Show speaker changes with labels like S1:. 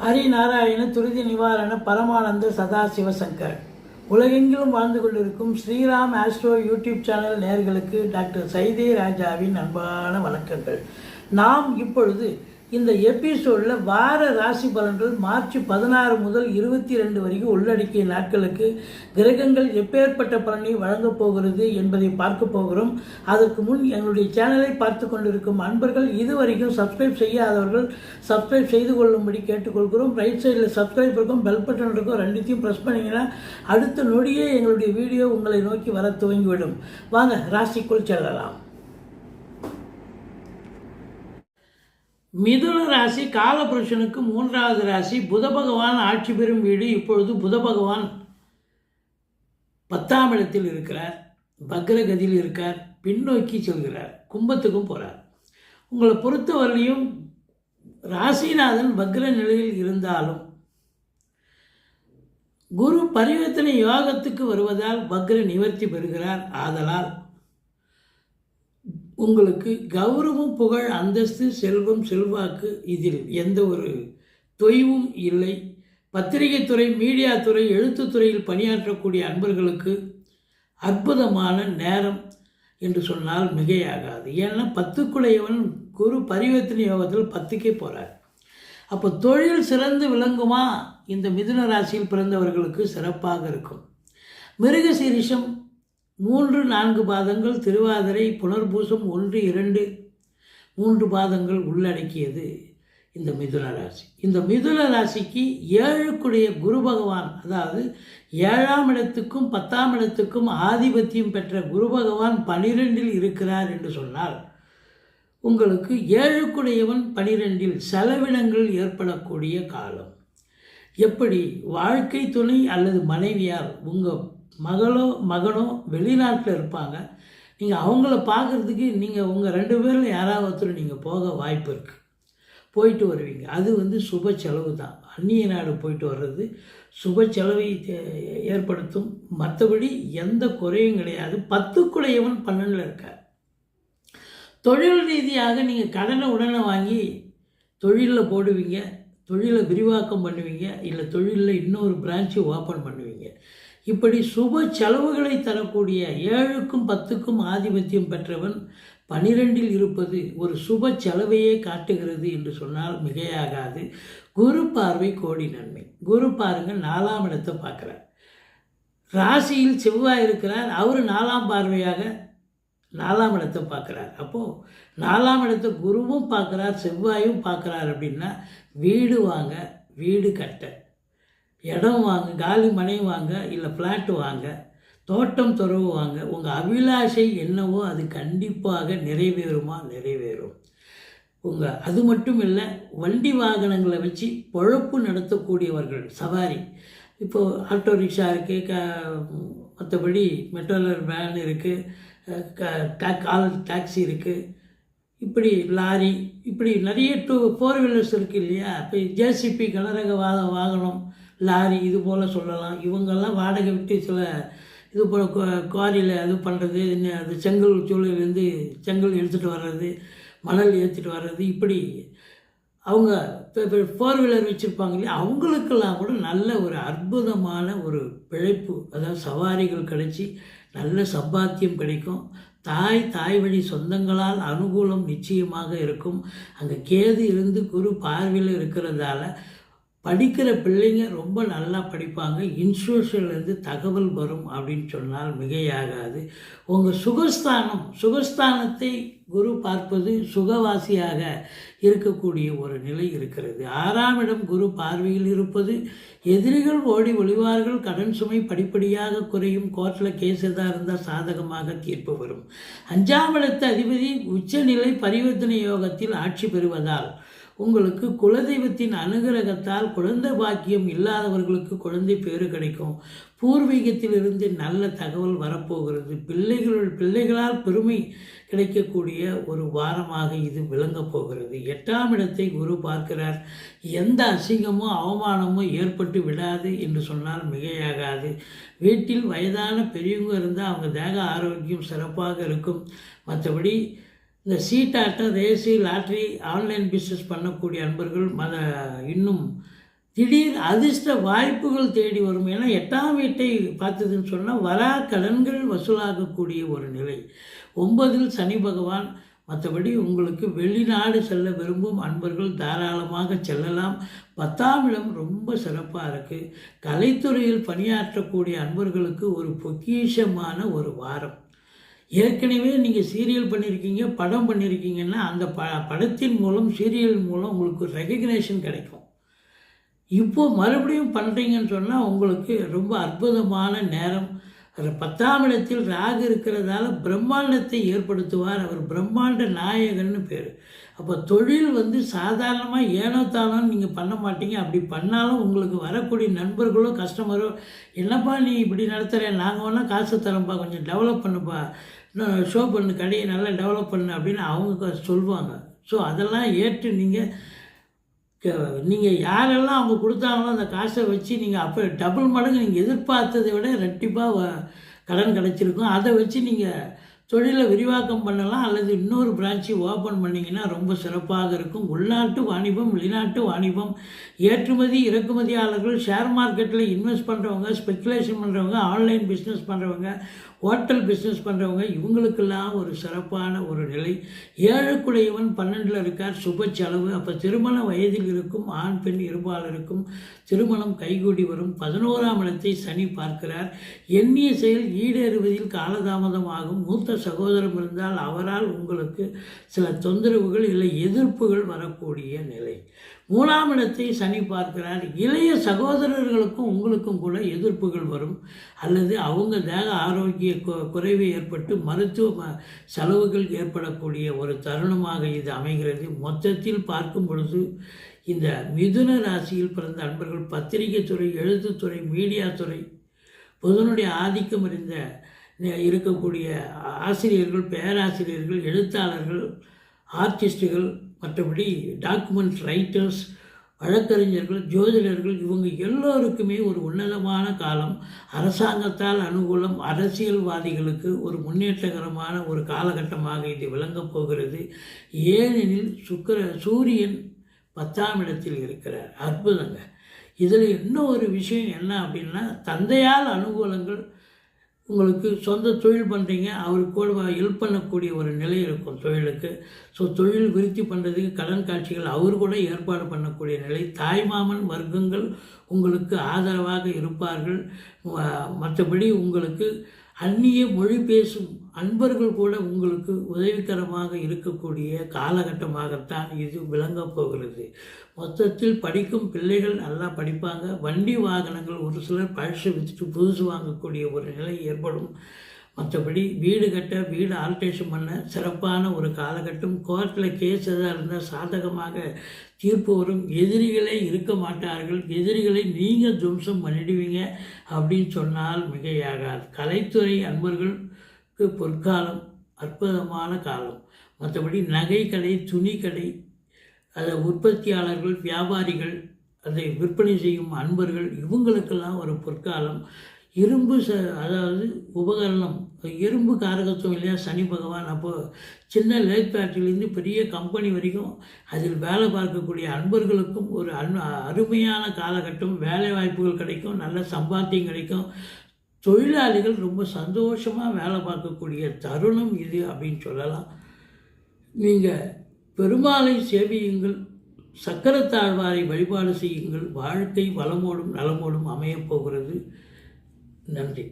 S1: ஹரிநாராயண துரிதி நிவாரண பரமானந்த சதாசிவசங்கர். உலகெங்கிலும் வாழ்ந்து கொண்டிருக்கும் ஸ்ரீராம் ஆஸ்ட்ரோ யூடியூப் சேனல் நேயர்களுக்கு டாக்டர் சைதே ராஜாவின் அன்பான வணக்கங்கள். நாம் இப்பொழுது இந்த எபிசோடில் வார ராசி பலன்கள் மார்ச் 16 முதல் 22 வரைக்கும் உள்ளடக்கிய நாட்களுக்கு கிரகங்கள் எப்பேற்பட்ட பலனை வழங்கப் போகிறது என்பதை பார்க்க போகிறோம். அதற்கு முன் எங்களுடைய சேனலை பார்த்து கொண்டிருக்கும் அன்பர்கள் இதுவரைக்கும் சப்ஸ்கிரைப் செய்யாதவர்கள் சப்ஸ்கிரைப் செய்து கொள்ளும்படி கேட்டுக்கொள்கிறோம். ரைட் சைடில் சப்ஸ்கிரைப் இருக்கும், பெல் பட்டன் இருக்கும், ரெண்டுத்தையும் ப்ரெஸ் பண்ணிங்கன்னா அடுத்த நொடியே எங்களுடைய வீடியோ உங்களை நோக்கி வர துவங்கிவிடும். வாங்க ராசிக்குள் செல்லலாம். மிதுன ராசி காலபுருஷனுக்கு 3வது ராசி. புத பகவான் ஆட்சி பெறும் வீடு. இப்பொழுது புத பகவான் 10ஆம் இடத்தில் இருக்கிறார், வக்ரகதியில் இருக்கார், பின்னோக்கி செல்கிறார், கும்பத்துக்கும் போகிறார். உங்களை பொறுத்தவரையிலையும் ராசிநாதன் வக்ர நிலையில் இருந்தாலும் குரு பரிவர்த்தனை யோகத்துக்கு வருவதால் வக்ர நிவர்த்தி பெறுகிறார். ஆதலால் உங்களுக்கு கௌரவம், புகழ், அந்தஸ்து, செல்வம், செல்வாக்கு இதில் எந்த ஒரு தொய்வும் இல்லை. பத்திரிகை துறை, மீடியா துறை, எழுத்துத்துறையில் பணியாற்றக்கூடிய அன்பர்களுக்கு அற்புதமான நேரம் என்று சொன்னால் மிகையாகாது. ஏன்னா 10க்குடையவன் குரு பரிவர்த்தனை யோகத்தில் 10க்கே போகிறார். அப்போ தொழில் சிறந்து விளங்குமா? இந்த மிதுன ராசியில் பிறந்தவர்களுக்கு சிறப்பாக இருக்கும். மிருகசீரிஷம் 3-4 பாதங்கள், திருவாதிரை, புனர்பூசம் 1-2 3 பாதங்கள் உள்ளடக்கியது இந்த மிதுன ராசி. இந்த மிதுன ராசிக்கு 7க்குடைய குரு பகவான், அதாவது 7ஆம் இடத்துக்கும் 10ஆம் இடத்துக்கும் ஆதிபத்தியம் பெற்ற குரு பகவான் 12இல் இருக்கிறார் என்று சொன்னால் உங்களுக்கு 7க்குடையவன் 12இல் செலவினங்கள் ஏற்படக்கூடிய காலம். எப்படி வாழ்க்கை துணை அல்லது மனைவியார் உங்கள் மகனோ வெளிநாட்டில் இருப்பாங்க, நீங்கள் அவங்கள பார்க்குறதுக்கு நீங்கள் உங்கள் 2 பேரில் யாராவது ஒருத்தர் நீங்கள் போக வாய்ப்பு இருக்குது, போயிட்டு வருவீங்க. அது சுப செலவு தான். அந்நிய நாடு போயிட்டு வர்றது சுப செலவை ஏற்படுத்தும். மற்றபடி எந்த குறையும் கிடையாது. 10க்குடையவன் 12இல் இருக்கார். தொழில் ரீதியாக நீங்கள் கடனை உடனே வாங்கி தொழிலில் போடுவீங்க, தொழிலை விரிவாக்கம் பண்ணுவீங்க, இல்லை தொழிலில் இன்னொரு பிரான்ச்சு ஓப்பன் பண்ணுவீங்க. இப்படி சுப செலவுகளை தரக்கூடிய 7க்கும் 10க்கும் ஆதிபத்தியம் பெற்றவன் 12இல் இருப்பது ஒரு சுப செலவையே காட்டுகிறது என்று சொன்னால் மிகையாகாது. குரு பார்வை கோடி நன்மை. குரு பாருங்க 4ஆம் இடத்தை பார்க்குறார். ராசியில் செவ்வாய் இருக்கிறார், அவர் 4ஆம் பார்வையாக 4ஆம் இடத்தை பார்க்குறார். அப்போது 4ஆம் இடத்தை குருவும் பார்க்குறார், செவ்வாயும் பார்க்குறார். அப்படின்னா வீடு வாங்க, வீடு கட்ட, இடம் வாங்க, காலி மனை வாங்க, இல்லை ஃப்ளாட்டு வாங்க, தோட்டம் துறவு வாங்க. உங்கள் அபிலாஷை என்னவோ அது கண்டிப்பாக நிறைவேறும். அது மட்டும் இல்லை, வண்டி வாகனங்களை வச்சு பொழப்பு நடத்தக்கூடியவர்கள், சவாரி, இப்போது ஆட்டோ ரிக்ஷா இருக்குது, மற்றபடி மெட்ரோலர் வேன் இருக்குது, கால் டாக்ஸி இருக்குது, இப்படி லாரி, இப்படி நிறைய 4 வீலர்ஸ் இருக்குது இல்லையா? இப்போ ஜேசிபி, கனரக வாகனம், லாரி, இது போல் சொல்லலாம். இவங்கெல்லாம் வாடகை விட்டு சில இது போல் குவாரியில் அது பண்ணுறது, அது செங்கல் சூழலேருந்து செங்கல் எடுத்துகிட்டு வர்றது, மணல் ஏற்றிட்டு வர்றது, இப்படி அவங்க 4 வீலர் வச்சுருப்பாங்க இல்லையா? அவங்களுக்கெல்லாம் கூட நல்ல ஒரு அற்புதமான ஒரு பிழைப்பு, அதாவது சவாரிகள் கிடைச்சி நல்ல சம்பாத்தியம் கிடைக்கும். தாய் வழி சொந்தங்களால் அனுகூலம் நிச்சயமாக இருக்கும். அங்கே கேது இருந்து குரு பார்வையில் இருக்கிறதால படிக்கிற பிள்ளைங்க ரொம்ப நல்லா படிப்பாங்க. இன்ஸ்டியூஷன்லேருந்து தகவல் வரும் அப்படின்னு சொன்னால் மிகையாகாது. உங்கள் சுகஸ்தானத்தை குரு பார்ப்பது சுகவாசியாக இருக்கக்கூடிய ஒரு நிலை இருக்கிறது. 6ஆம் இடம் குரு பார்வையில் இருப்பது எதிரிகள் ஓடி ஒளிவார்கள், கடன் சுமை படிப்படியாக குறையும், கோர்ட்டில் கேஸ் எதாக இருந்தால் சாதகமாக தீர்ப்பு வரும். 5ஆம் இடத்து அதிபதி உச்சநிலை பரிவர்த்தனை யோகத்தில் ஆட்சி பெறுவதால் உங்களுக்கு குலதெய்வத்தின் அனுகிரகத்தால் குழந்தை பாக்கியம் இல்லாதவர்களுக்கு குழந்தை பேறு கிடைக்கும். பூர்வீகத்திலிருந்து நல்ல தகவல் வரப்போகிறது. பிள்ளைகளால் பெருமை கிடைக்கக்கூடிய ஒரு வாரமாக இது விளங்கப் போகிறது. 8ஆம் இடத்தை குரு பார்க்கிறார். எந்த அசிங்கமோ அவமானமோ ஏற்பட்டு விடாது என்று சொன்னால் மிகையாகாது. வீட்டில் வயதான பெரியவங்க இருந்தால் அவங்க தேக ஆரோக்கியம் சிறப்பாக இருக்கும். மற்றபடி இந்த சீட்டாட்டம், ரேஸு, லாட்ரி, ஆன்லைன் பிஸ்னஸ் பண்ணக்கூடிய அன்பர்கள் இன்னும் திடீர் அதிர்ஷ்ட வாய்ப்புகள் தேடி வரும். ஏன்னா 8ஆம் வீட்டை பார்த்ததுன்னு சொன்னால் வரா கடன்கள் வசூலாகக்கூடிய ஒரு நிலை. 9ல் சனி பகவான். மற்றபடி உங்களுக்கு வெளிநாடு செல்ல விரும்பும் அன்பர்கள் தாராளமாக செல்லலாம். 10ஆம் இடம் ரொம்ப சிறப்பாக இருக்குது. கலைத்துறையில் பணியாற்றக்கூடிய அன்பர்களுக்கு ஒரு பொக்கிஷமான ஒரு வாரம். ஏற்கனவே நீங்கள் சீரியல் பண்ணியிருக்கீங்க, படம் பண்ணியிருக்கீங்கன்னா அந்த படத்தின் மூலம் சீரியல் மூலம் உங்களுக்கு ரெகக்னேஷன் கிடைக்கும். இப்போது மறுபடியும் பண்ணுறீங்கன்னு சொன்னால் உங்களுக்கு ரொம்ப அற்புதமான நேரம். 10ஆம் இடத்தில் ராகு இருக்கிறதால பிரம்மாண்டத்தை ஏற்படுத்துவார். அவர் பிரம்மாண்ட நாயகன்னு பேர். அப்போ தொழில் சாதாரணமாக ஏனோ தானோன்னு நீங்கள் பண்ண மாட்டீங்க. அப்படி பண்ணாலும் உங்களுக்கு வரக்கூடிய நண்பர்களோ கஸ்டமரோ, என்னப்பா நீ இப்படி நடத்துகிற, நாங்கள் வேணா காசு தரோம்ப்பா, கொஞ்சம் டெவலப் பண்ணுப்பா, இன்னும் ஷோ பண்ணு, கடையை நல்லா டெவலப் பண்ணு அப்படின்னு அவங்க சொல்லுவாங்க. ஸோ அதெல்லாம் ஏற்று நீங்கள் யாரெல்லாம் அவங்க கொடுத்தாங்களோ அந்த காசை வச்சு நீங்கள் அப்போ டபுள் மடங்கு நீங்கள் எதிர்பார்த்ததை விட ரெட்டிப்பாக கடன் கிடச்சிருக்கும். அதை வச்சு நீங்கள் தொழிலை விரிவாக்கம் பண்ணலாம். அல்லது இன்னொரு பிரான்ச்சை ஓப்பன் பண்ணிங்கன்னா ரொம்ப சிறப்பாக இருக்கும். உள்நாட்டு வாணிபம், வெளிநாட்டு வாணிபம், ஏற்றுமதி இறக்குமதியாளர்கள், ஷேர் மார்க்கெட்டில் இன்வெஸ்ட் பண்ணுறவங்க, ஸ்பெக்குலேஷன் பண்ணுறவங்க, ஆன்லைன் பிஸ்னஸ் பண்ணுறவங்க, ஹோட்டல் பிஸ்னஸ் பண்ணுறவங்க, இவங்களுக்கெல்லாம் ஒரு சிறப்பான ஒரு நிலை. 7க்குடையவன் 12ல் இருக்கார், சுப செலவு. அப்போ திருமண வயதில் இருக்கும் ஆண் பெண் இருபாலருக்கும் திருமணம் கைகூடி வரும். 11ஆம் இடத்தை சனி பார்க்கிறார். எண்ணிய செயல் ஈடேறுவதில் காலதாமதம் ஆகும். மூத்த சகோதரம் இருந்தால் அவரால் உங்களுக்கு சில தொந்தரவுகள் இல்லை எதிர்ப்புகள் வரக்கூடிய நிலை. 3ஆம் இடத்தை சனி பார்க்கிறார். இளைய சகோதரர்களுக்கும் உங்களுக்கும் கூட எதிர்ப்புகள் வரும். அல்லது அவங்க தேக ஆரோக்கிய குறைவு ஏற்பட்டு மருத்துவ செலவுகள் ஏற்படக்கூடிய ஒரு தருணமாக இது அமைகிறது. மொத்தத்தில் பார்க்கும் பொழுது இந்த மிதுன ராசியில் பிறந்த அன்பர்கள் பத்திரிகை துறை, எழுத்துத்துறை, மீடியா துறை, புதனுடைய ஆதிக்கம் இருக்கக்கூடிய ஆசிரியர்கள், பேராசிரியர்கள், எழுத்தாளர்கள், ஆர்டிஸ்டுகள், மற்றபடி டாக்குமெண்ட் ரைட்டர்ஸ், வழக்கறிஞர்கள், ஜோதிடர்கள், இவங்க எல்லோருக்குமே ஒரு உன்னதமான காலம். அரசாங்கத்தால் அனுகூலம், அரசியல்வாதிகளுக்கு ஒரு முன்னேற்றகரமான ஒரு காலகட்டமாக இது விளங்கப் போகிறது. ஏனெனில் சூரியன் 10ஆம் இடத்தில் இருக்கிறார். அற்புதங்க. இதில் இன்னும் ஒரு விஷயம் என்ன அப்படின்னா, தந்தையால் அனுகூலங்கள். உங்களுக்கு சொந்த தொழில் பண்ணுறீங்க, அவருக்கு கூட ஹெல்ப் பண்ணக்கூடிய ஒரு நிலை இருக்கும் தொழிலுக்கு. ஸோ தொழில் விருத்தி பண்ணுறதுக்கு கடன் காட்சிகள் அவர் கூட ஏற்பாடு பண்ணக்கூடிய நிலை. தாய்மாமன் வர்க்கங்கள் உங்களுக்கு ஆதரவாக இருப்பார்கள். மற்றபடி உங்களுக்கு அந்நிய மொழி பேசும் அன்பர்கள் கூட உங்களுக்கு உதவிகரமாக இருக்கக்கூடிய காலகட்டமாகத்தான் இது விளங்கப் போகிறது. மொத்தத்தில் படிக்கும் பிள்ளைகள் நல்லா படிப்பாங்க. வண்டி வாகனங்கள் ஒரு சிலர் பழசு விற்றுட்டு புதுசு வாங்கக்கூடிய ஒரு நிலை ஏற்படும். மற்றபடி வீடு கட்ட, வீடு ஆல்ட்ரேஷன் பண்ண சிறப்பான ஒரு காலகட்டம். கோர்ட்டில் கேஸ் எதாக இருந்தால் சாதகமாக தீர்ப்பு வரும். எதிரிகளே இருக்க மாட்டார்கள். எதிரிகளை நீங்கள் துவம்சம் பண்ணிடுவீங்க அப்படின்னு சொன்னால் மிகையாகாது. கலைத்துறை அன்பர்களுக்கு பொற்காலம், அற்புதமான காலம். மற்றபடி நகை கடை, துணி கடை, அதை உற்பத்தியாளர்கள், வியாபாரிகள், அதை விற்பனை செய்யும் அன்பர்கள், இவங்களுக்கெல்லாம் ஒரு பொற்காலம். இரும்பு அதாவது உபகரணம், இரும்பு காரகத்துவம் இல்லையா சனி பகவான். அப்போது சின்ன லேத் ஃபேக்ட்ரிலேருந்து பெரிய கம்பெனி வரைக்கும் அதில் வேலை பார்க்கக்கூடிய அன்பர்களுக்கும் ஒரு அருமையான காலகட்டம். வேலை வாய்ப்புகள் கிடைக்கும், நல்ல சம்பாத்தியம் கிடைக்கும். தொழிலாளிகள் ரொம்ப சந்தோஷமாக வேலை பார்க்கக்கூடிய தருணம் இது அப்படின்னு சொல்லலாம். நீங்கள் பெருமாளை சேவியுங்கள், சக்கரத்தாழ்வாரை வழிபாடு செய்யுங்கள். வாழ்க்கை வளமோடும் நலமோடும் அமையப் போகிறது. நன்றி.